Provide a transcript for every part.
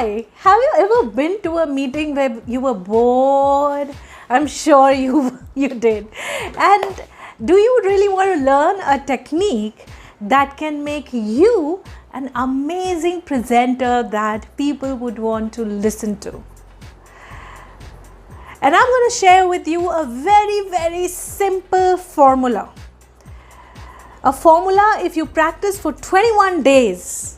Hi, have you ever been to a meeting where you were bored? I'm sure you did. And do you really want to learn a technique that can make you an amazing presenter that people would want to listen to? And I'm going to share with you a very simple formula. A formula, if you practice for 21 days,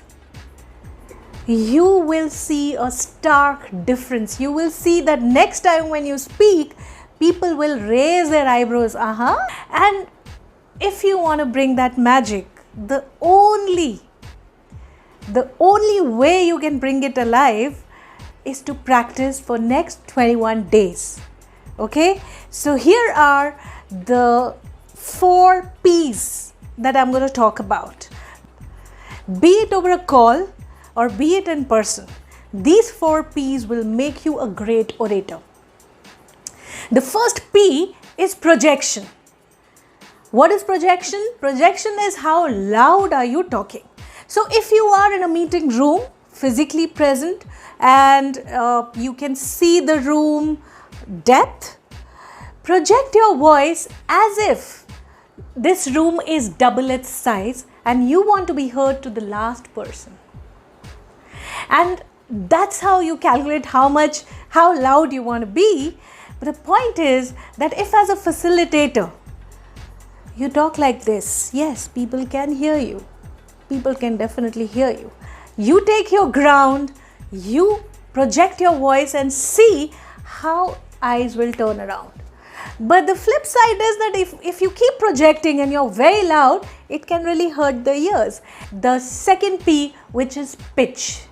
you will see a stark difference. You will see that next time when you speak, people will raise their eyebrows. And if you want to bring that magic, the only way you can bring it alive is to practice for next 21 days. Okay? So here are the 4 P's that I'm going to talk about. Be it over a call or be it in person, these 4 P's will make you a great orator. The first P is projection. What is projection? Projection is how loud are you talking. So if you are in a meeting room, physically present, and you can see the room depth, project your voice as if this room is double its size and you want to be heard to the last person. And that's how you calculate how loud you want to be. But the point is that if as a facilitator, you talk like this, yes, people can hear you. People can definitely hear you. You take your ground, you project your voice and see how eyes will turn around. But the flip side is that if you keep projecting and you're very loud, it can really hurt the ears. The second P, which is pitch.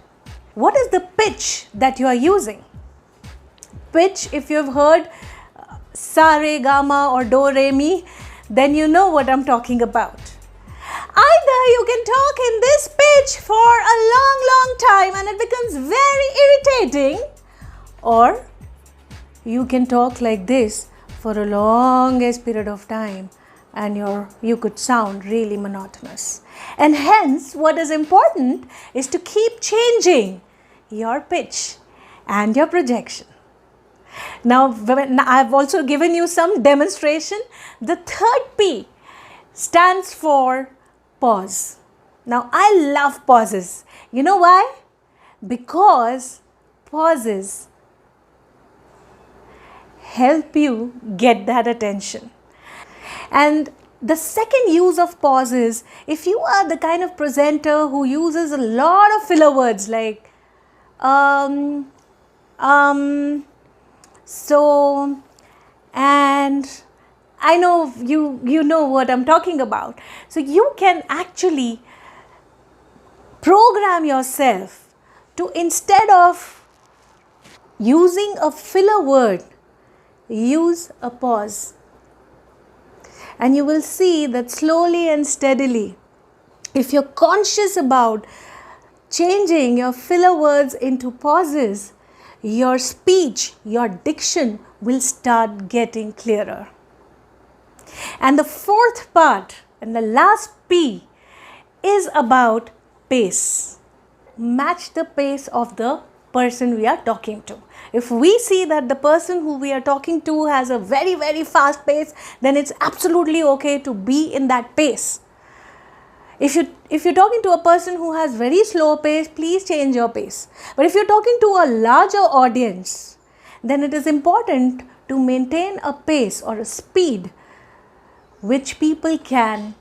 What is the pitch that you are using? Pitch, if you've heard sa, re, ga, ma or do, re, mi, then you know what I'm talking about. Either you can talk in this pitch for a long time and it becomes very irritating, or you can talk like this for a longest period of time and you could sound really monotonous. And hence, what is important is to keep changing your pitch and your projection. Now, I've also given you some demonstration. The third P stands for pause. Now, I love pauses. You know why? Because pauses help you get that attention. And the second use of pause is, if you are the kind of presenter who uses a lot of filler words like so, and I know you know what I'm talking about. So you can actually program yourself to, instead of using a filler word, use a pause. And you will see that slowly and steadily, if you're conscious about changing your filler words into pauses, your speech, your diction will start getting clearer. And the fourth part and the last P is about pace. Match the pace of the person we are talking to. If we see that the person who we are talking to has a very fast pace, then it's absolutely okay to be in that pace. If you're talking to a person who has very slow pace, please change your pace. But if you're talking to a larger audience, then it is important to maintain a pace or a speed which people can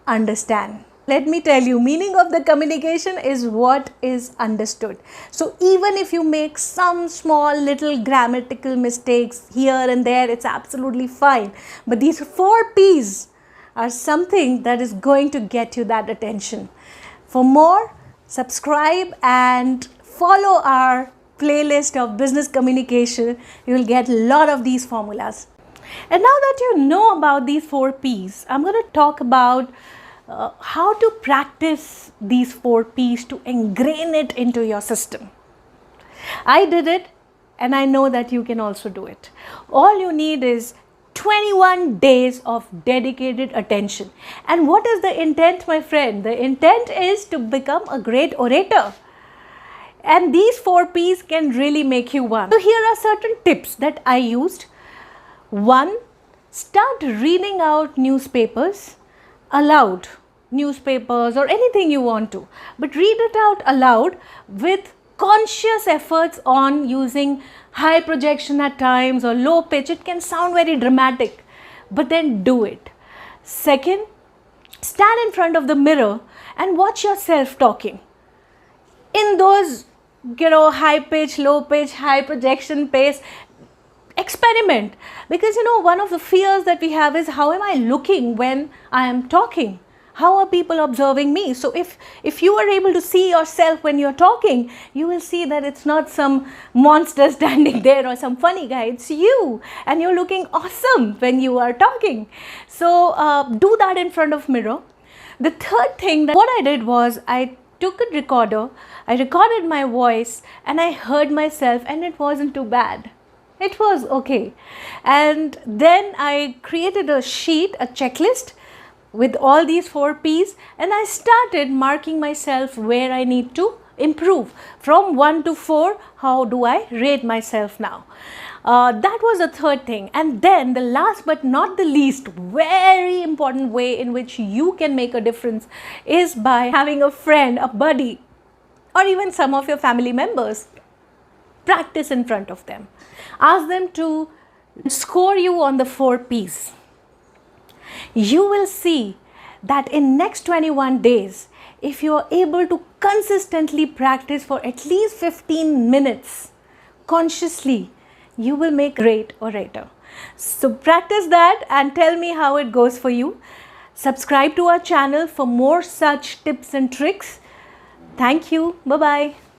understand. Let me tell you, meaning of the communication is what is understood. So even if you make some small little grammatical mistakes here and there, it's absolutely fine. But these 4 P's are something that is going to get you that attention. For more, subscribe and follow our playlist of business communication. You will get a lot of these formulas. And now that you know about these 4 P's, I'm going to talk about how to practice these 4 P's to ingrain it into your system. I did it and I know that you can also do it. All you need is 21 days of dedicated attention. And what is the intent, my friend? The intent is to become a great orator. And these 4 P's can really make you one. So here are certain tips that I used. 1. Start reading out newspapers aloud. Newspapers or anything you want to. But read it out aloud with conscious efforts on using high projection at times or low pitch. It can sound very dramatic, but then do it. 2nd, stand in front of the mirror and watch yourself talking. In those, high pitch, low pitch, high projection pace, experiment. Because one of the fears that we have is, how am I looking when I am talking? How are people observing me? So if you are able to see yourself when you're talking, you will see that it's not some monster standing there or some funny guy. It's you, and you're looking awesome when you are talking. So do that in front of mirror. The 3rd thing, that what I did was, I took a recorder, I recorded my voice, and I heard myself, and it wasn't too bad. It was okay. And then I created a sheet, a checklist with all these 4 P's, and I started marking myself where I need to improve. From 1 to 4, how do I rate myself now? That was the 3rd thing. And then the last but not the least, very important way in which you can make a difference is by having a friend, a buddy, or even some of your family members. Practice in front of them. Ask them to score you on the 4 P's. You will see that in next 21 days, if you are able to consistently practice for at least 15 minutes consciously, you will make a great orator. So practice that and tell me how it goes for you. Subscribe to our channel for more such tips and tricks. Thank you. Bye-bye.